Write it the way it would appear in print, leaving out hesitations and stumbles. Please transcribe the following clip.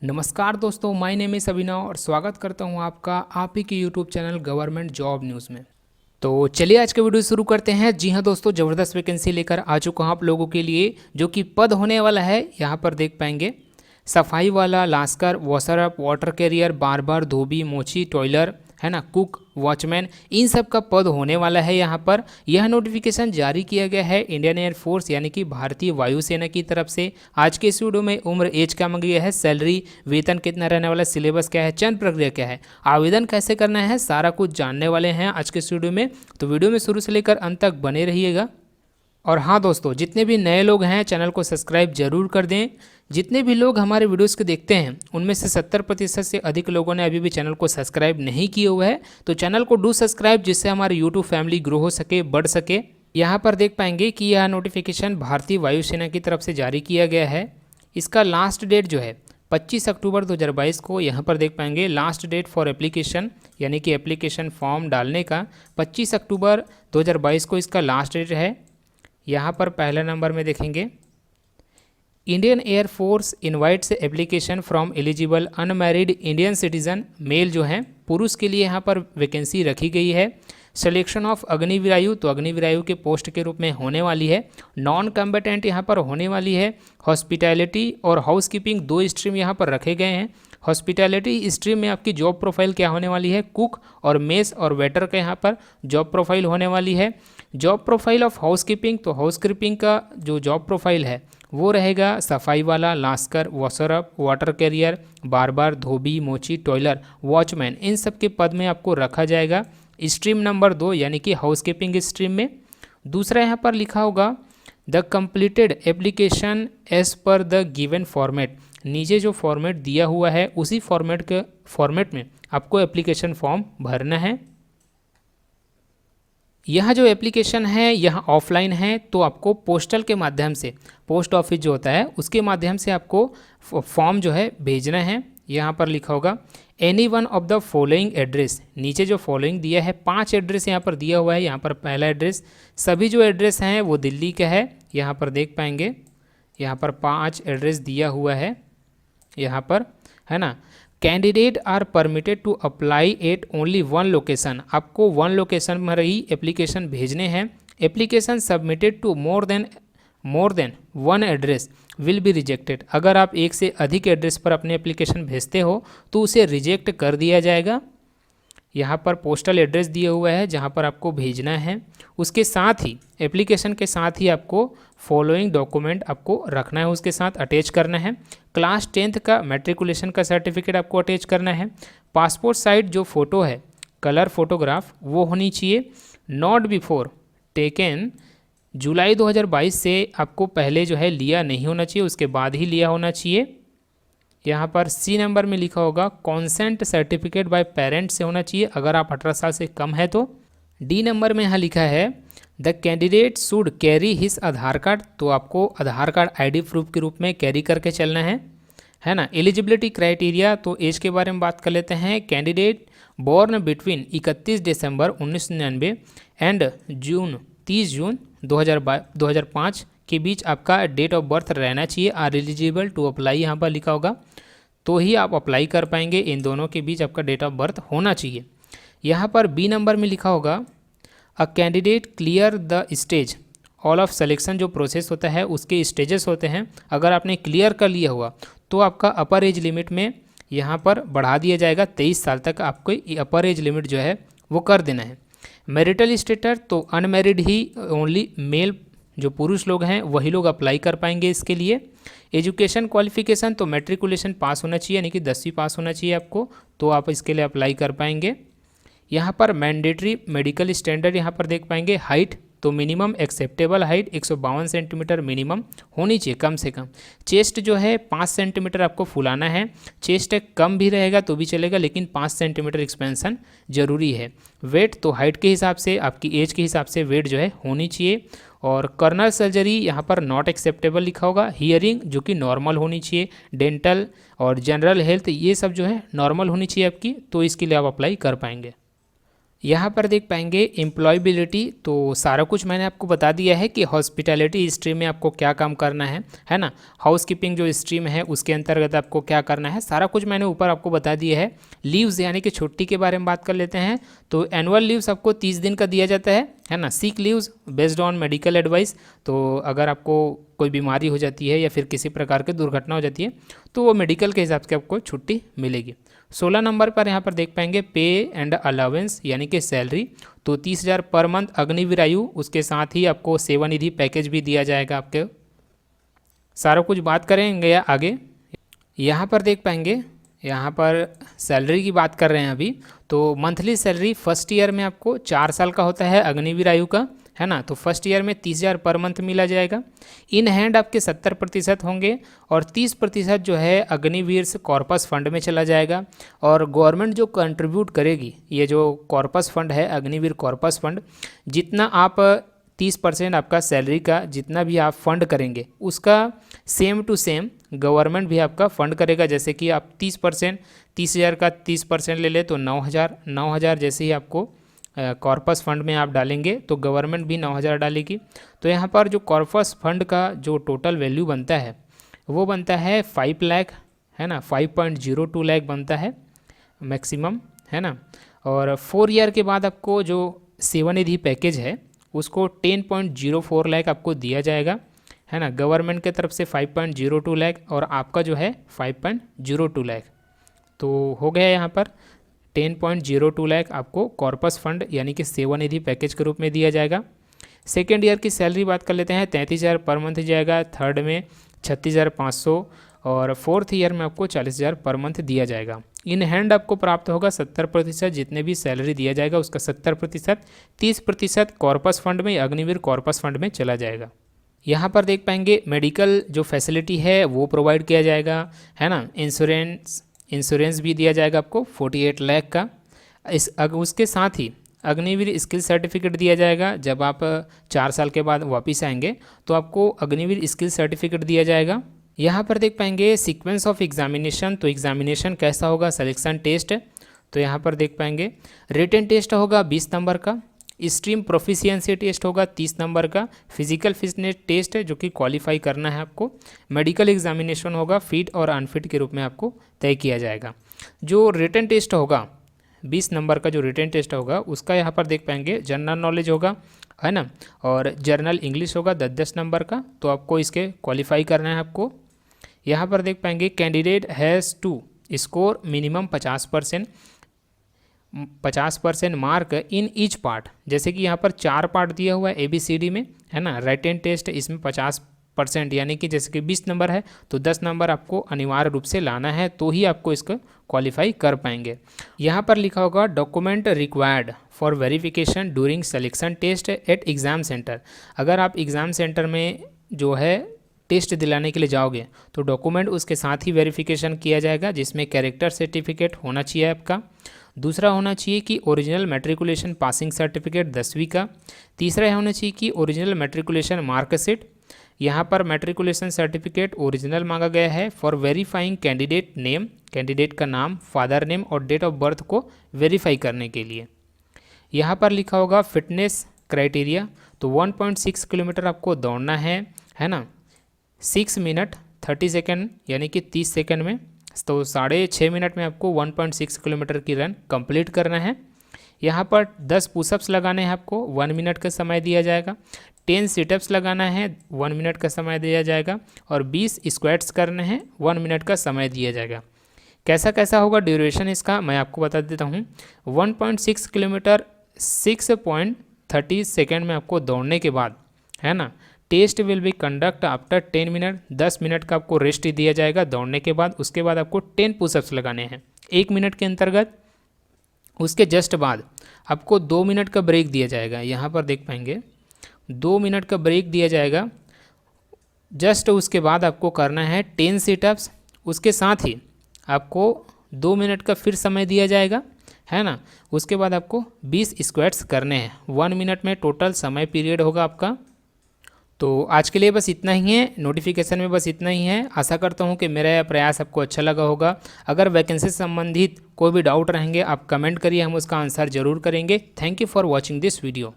नमस्कार दोस्तों, my name is अभिनव और स्वागत करता हूं आपका आप ही के YouTube channel government job news में। तो चलिए आज का वीडियो शुरू करते हैं। जी हां दोस्तों, ज़बरदस्त वैकेंसी लेकर आ चुका हूं आप लोगों के लिए, जो कि पद होने वाला है। यहां पर देख पाएंगे सफाई वाला, लास्कर, washer up, water carrier, barber, dhobi, मोची, टॉयलर, है ना, कुक, वॉचमैन, इन सब का पद होने वाला है यहाँ पर। यह नोटिफिकेशन जारी किया गया है इंडियन एयरफोर्स यानी कि भारतीय वायुसेना की तरफ से। आज के इस वीडियो में उम्र एज क्या मांगी गया है, सैलरी, वेतन कितना रहने वाला है, सिलेबस क्या है, चयन प्रक्रिया क्या है, आवेदन कैसे करना है, सारा कुछ जानने वाले हैं आज के इस वीडियो में। तो वीडियो में शुरू से लेकर अंत तक बने रहिएगा। और हाँ दोस्तों, जितने भी नए लोग हैं चैनल को सब्सक्राइब जरूर कर दें। जितने भी लोग हमारे वीडियोस को देखते हैं उनमें से 70% से अधिक लोगों ने अभी भी चैनल को सब्सक्राइब नहीं किया हुआ है, तो चैनल को डू सब्सक्राइब, जिससे हमारी यूट्यूब फैमिली ग्रो हो सके, बढ़ सके। यहाँ पर देख पाएंगे कि यह नोटिफिकेशन भारतीय वायुसेना की तरफ से जारी किया गया है। इसका लास्ट डेट जो है 25 अक्टूबर 2022 को यहाँ पर देख पाएंगे। लास्ट डेट फॉर एप्लीकेशन यानी कि एप्लीकेशन फॉर्म डालने का 25 अक्टूबर 2022 को इसका लास्ट डेट है। यहाँ पर पहले नंबर में देखेंगे, Indian air force invites application from eligible unmarried Indian citizen male, जो हैं पुरुष के लिए यहाँ पर वैकेंसी रखी गई है। सिलेक्शन ऑफ अग्निवीरायु, तो अग्निवीरायु के पोस्ट के रूप में होने वाली है। नॉन कम्बेटेंट यहाँ पर होने वाली है। हॉस्पिटैलिटी और हाउसकीपिंग दो स्ट्रीम यहाँ पर रखे गए हैं। हॉस्पिटैलिटी स्ट्रीम में आपकी जॉब प्रोफाइल क्या होने वाली है, कुक और मेस और वेटर का यहाँ पर जॉब प्रोफाइल होने वाली है। जॉब प्रोफाइल ऑफ हाउसकीपिंग, तो हाउसकीपिंग का जो जॉब प्रोफाइल है वो रहेगा सफाई वाला, लास्कर, washer up, water carrier, barber, dhobi, मोची, टॉयलर, वॉचमैन, इन सब के पद में आपको रखा जाएगा स्ट्रीम नंबर 2 यानी कि हाउसकीपिंग स्ट्रीम में। दूसरा यहाँ पर लिखा होगा the completed application as per the given format, नीचे जो फॉर्मेट दिया हुआ है उसी फॉर्मेट में आपको एप्लीकेशन फॉर्म भरना है। यह जो एप्लीकेशन है यह ऑफलाइन है, तो आपको पोस्टल के माध्यम से, पोस्ट ऑफिस जो होता है उसके माध्यम से आपको फॉर्म जो है भेजना है। यहाँ पर लिखा होगा any one of the following address, नीचे जो फॉलोइंग दिया है 5 एड्रेस यहाँ पर दिया हुआ है। यहाँ पर पहला एड्रेस, सभी जो एड्रेस हैं वो दिल्ली का है। यहाँ पर देख पाएंगे यहाँ पर 5 एड्रेस दिया हुआ है यहाँ पर, है ना। Candidate are permitted to apply at only one location, आपको वन लोकेशन में ही एप्लीकेशन भेजने हैं। Application submitted to more than one address will be rejected, अगर आप एक से अधिक एड्रेस पर अपने एप्लीकेशन भेजते हो तो उसे रिजेक्ट कर दिया जाएगा। यहाँ पर पोस्टल एड्रेस दिया हुआ है जहाँ पर आपको भेजना है। उसके साथ ही एप्लीकेशन के साथ ही आपको फॉलोइंग डॉक्यूमेंट आपको रखना है, उसके साथ अटैच करना है। क्लास 10th का मैट्रिकुलेशन का सर्टिफिकेट आपको अटैच करना है। पासपोर्ट साइज जो फ़ोटो है, कलर फोटोग्राफ, वो होनी चाहिए। नॉट बिफोर टेकन जुलाई 2022 से आपको पहले जो है लिया नहीं होना चाहिए, उसके बाद ही लिया होना चाहिए। यहाँ पर सी नंबर में लिखा होगा कॉन्सेंट सर्टिफिकेट बाय पेरेंट से होना चाहिए, अगर आप 18 साल से कम है तो। डी नंबर में यहाँ लिखा है the candidate should carry his Aadhaar card, तो आपको आधार कार्ड आईडी प्रूफ के रूप में कैरी करके चलना है ना। एलिजिबिलिटी क्राइटेरिया, तो एज के बारे में बात कर लेते हैं। Candidate born between 31 December 1999 and 30 जून 2005 के बीच आपका डेट ऑफ बर्थ रहना चाहिए। आर एलिजिबल टू अप्लाई यहाँ पर लिखा होगा, तो ही आप अप्लाई कर पाएंगे। इन दोनों के बीच आपका डेट ऑफ बर्थ होना चाहिए। यहाँ पर बी नंबर में लिखा होगा a candidate clear the stage all of selection, जो प्रोसेस होता है उसके स्टेजेस होते हैं, अगर आपने क्लियर कर लिया हुआ तो आपका अपर एज लिमिट में यहाँ पर बढ़ा दिया जाएगा। 23 साल तक आपको अपर एज लिमिट जो है वो कर देना है। मैरिटल स्टेटस, तो अनमैरिड ही ओनली मेल, जो पुरुष लोग हैं वही लोग अप्लाई कर पाएंगे इसके लिए। एजुकेशन क्वालिफिकेशन, तो मैट्रिकुलेशन पास होना चाहिए यानी कि 10वीं पास होना चाहिए आपको, तो आप इसके लिए अप्लाई कर पाएंगे। यहाँ पर मैंडेटरी मेडिकल स्टैंडर्ड यहाँ पर देख पाएंगे। हाइट, तो minimum acceptable height 152 centimetre minimum होनी चाहिए कम से कम। चेस्ट जो है 5 सेंटीमीटर आपको फुलाना है। चेस्ट कम भी रहेगा तो भी चलेगा, लेकिन 5 सेंटीमीटर एक्सपेंशन जरूरी है। वेट, तो हाइट के हिसाब से, आपकी एज के हिसाब से वेट जो है होनी चाहिए। और कर्नल सर्जरी यहाँ पर नॉट एक्सेप्टेबल लिखा होगा। हियरिंग जो कि नॉर्मल होनी चाहिए। डेंटल और जनरल हेल्थ ये सब जो है नॉर्मल होनी चाहिए आपकी, तो इसके लिए आप अप्लाई कर पाएंगे। यहाँ पर देख पाएंगे एम्प्लॉयबिलिटी, तो सारा कुछ मैंने आपको बता दिया है कि हॉस्पिटैलिटी स्ट्रीम में आपको क्या काम करना है ना। हाउसकीपिंग जो स्ट्रीम है उसके अंतर्गत आपको क्या करना है, सारा कुछ मैंने ऊपर आपको बता दिया है। लीव्स यानी कि छुट्टी के बारे में बात कर लेते हैं। तो एनुअल लीव्स आपको 30 दिन का दिया जाता है ना। Seek leaves based on medical advice, तो अगर आपको कोई बीमारी हो जाती है या फिर किसी प्रकार की दुर्घटना हो जाती है तो वो मेडिकल के हिसाब से आपको छुट्टी मिलेगी। 16 नंबर पर यहाँ पर देख पाएंगे पे एंड अलावेंस यानी कि सैलरी, तो 30,000 पर मंथ अग्निवीर आयु, उसके साथ ही आपको सेवानिधि पैकेज भी दिया जाएगा आपके। सारा कुछ बात करेंगे या आगे। यहाँ पर देख पाएंगे, यहाँ पर सैलरी की बात कर रहे हैं अभी। तो मंथली सैलरी फर्स्ट ईयर में आपको 4 साल का होता है अग्निवीर आयु का, है ना। तो फर्स्ट ईयर में 30,000 पर मंथ मिला जाएगा। इन हैंड आपके 70% होंगे और 30% जो है अग्निवीर से कॉर्पस फंड में चला जाएगा। और गवर्नमेंट जो कंट्रीब्यूट करेगी, ये जो कॉर्पस फंड है अग्निवीर कॉर्पस फंड, जितना आप 30% आपका सैलरी का जितना भी आप फंड करेंगे उसका सेम टू सेम गवर्नमेंट भी आपका फंड करेगा। जैसे कि आप 30%, 30,000 का 30% ले ले तो 9,000 जैसे ही आपको कॉर्पस फंड में आप डालेंगे तो गवर्नमेंट भी 9,000 डालेगी। तो यहाँ पर जो कॉर्पस फंड का जो टोटल वैल्यू बनता है वो बनता है 5 लाख, है ना। 5.02 लाख बनता है मैक्सिमम, है ना। और 4 ईयर के बाद आपको जो सेवानिधि पैकेज है उसको 10.04 लाख आपको दिया जाएगा, है ना। गवर्नमेंट के तरफ से 5.02 लाख और आपका जो है 5.02 लाख, तो हो गया यहाँ पर 10.02 लाख आपको कॉर्पस फंड यानी कि सेवानिधि पैकेज के रूप में दिया जाएगा। सेकेंड ईयर की सैलरी बात कर लेते हैं, 33,000 पर मंथ जाएगा। थर्ड में 36,500 और फोर्थ ईयर में आपको 40,000 पर मंथ दिया जाएगा। इन हैंड आपको प्राप्त होगा 70%, जितने भी सैलरी दिया जाएगा उसका 70%, 30% कॉर्पस फंड में, अग्निवीर कॉर्पस फंड में चला जाएगा। यहाँ पर देख पाएंगे मेडिकल जो फैसिलिटी है वो प्रोवाइड किया जाएगा, है ना। इंश्योरेंस भी दिया जाएगा आपको 48 लाख का। उसके साथ ही अग्निवीर स्किल सर्टिफिकेट दिया जाएगा। जब आप 4 साल के बाद वापस आएंगे तो आपको अग्निवीर स्किल सर्टिफिकेट दिया जाएगा। यहाँ पर देख पाएंगे सीक्वेंस ऑफ एग्जामिनेशन, तो एग्जामिनेशन कैसा होगा, सिलेक्शन टेस्ट। तो यहाँ पर देख पाएंगे रिटन टेस्ट होगा 20 नंबर का, स्ट्रीम प्रोफिशिएंसी टेस्ट होगा 30 नंबर का, फिजिकल फिटनेस टेस्ट जो कि क्वालिफाई करना है आपको, मेडिकल एग्जामिनेशन होगा फिट और अनफिट के रूप में आपको तय किया जाएगा। जो रिटन टेस्ट होगा 20 नंबर का, जो रिटन टेस्ट होगा उसका यहाँ पर देख पाएंगे जनरल नॉलेज होगा, है ना, और जर्नल इंग्लिश होगा 10-10 नंबर का, तो आपको इसके क्वालिफाई करना है आपको। यहाँ पर देख पाएंगे candidate has to score minimum 50% mark in each part. जैसे कि यहाँ पर 4 पार्ट दिया हुआ है ABCD में, है ना। रिटन टेस्ट इसमें 50% यानी कि जैसे कि 20 नंबर है तो 10 नंबर आपको अनिवार्य रूप से लाना है, तो ही आपको इसको क्वालिफाई कर पाएंगे। यहाँ पर लिखा होगा document required for verification during selection test at exam centre. अगर आप एग्ज़ाम सेंटर में जो है टेस्ट दिलाने के लिए जाओगे तो डॉक्यूमेंट उसके साथ ही वेरिफिकेशन किया जाएगा, जिसमें कैरेक्टर सर्टिफिकेट होना चाहिए आपका। दूसरा होना चाहिए कि ओरिजिनल मैट्रिकुलेशन पासिंग सर्टिफिकेट 10वीं का। तीसरा होना चाहिए कि ओरिजिनल मैट्रिकुलेशन मार्कशीट। यहाँ पर मैट्रिकुलेशन सर्टिफिकेट ओरिजिनल मांगा गया है for verifying candidate name, candidate का नाम, फादर नेम और डेट ऑफ बर्थ को वेरीफाई करने के लिए। यहाँ पर लिखा होगा फिटनेस क्राइटेरिया, तो 1.6 किलोमीटर आपको दौड़ना है ना, 6 मिनट 30 सेकेंड यानी कि 30 सेकेंड में, तो 6.5 मिनट में आपको 1.6 किलोमीटर की रन कंप्लीट करना है। यहाँ पर 10 पुशअप्स लगाने हैं आपको, 1 मिनट का समय दिया जाएगा। 10 सिटअप्स लगाना है, 1 मिनट का समय दिया जाएगा। और 20 स्क्वाट्स करने हैं, 1 मिनट का समय दिया जाएगा। कैसा कैसा होगा ड्यूरेशन इसका मैं आपको बता देता हूँ। 1.6 किलोमीटर 6.30 सेकेंड में आपको दौड़ने के बाद, है ना, test will be conduct after 10 minute, 10 minute का आपको रेस्ट दिया जाएगा दौड़ने के बाद। उसके बाद आपको 10 पुशअप्स लगाने हैं 1 मिनट के अंतर्गत। उसके जस्ट बाद आपको 2 मिनट का ब्रेक दिया जाएगा। यहाँ पर देख पाएंगे 2 मिनट का ब्रेक दिया जाएगा। जस्ट उसके बाद आपको करना है 10 सिटअप्स। उसके साथ ही आपको 2 मिनट का फिर समय दिया जाएगा, है ना। उसके बाद आपको 20 स्क्वाट्स करने हैं। 1 मिनट में टोटल समय पीरियड होगा आपका। तो आज के लिए बस इतना ही है, नोटिफिकेशन में बस इतना ही है। आशा करता हूँ कि मेरा यह प्रयास आपको अच्छा लगा होगा। अगर वैकेंसी से संबंधित कोई भी डाउट रहेंगे आप कमेंट करिए, हम उसका आंसर जरूर करेंगे। Thank you for watching this video.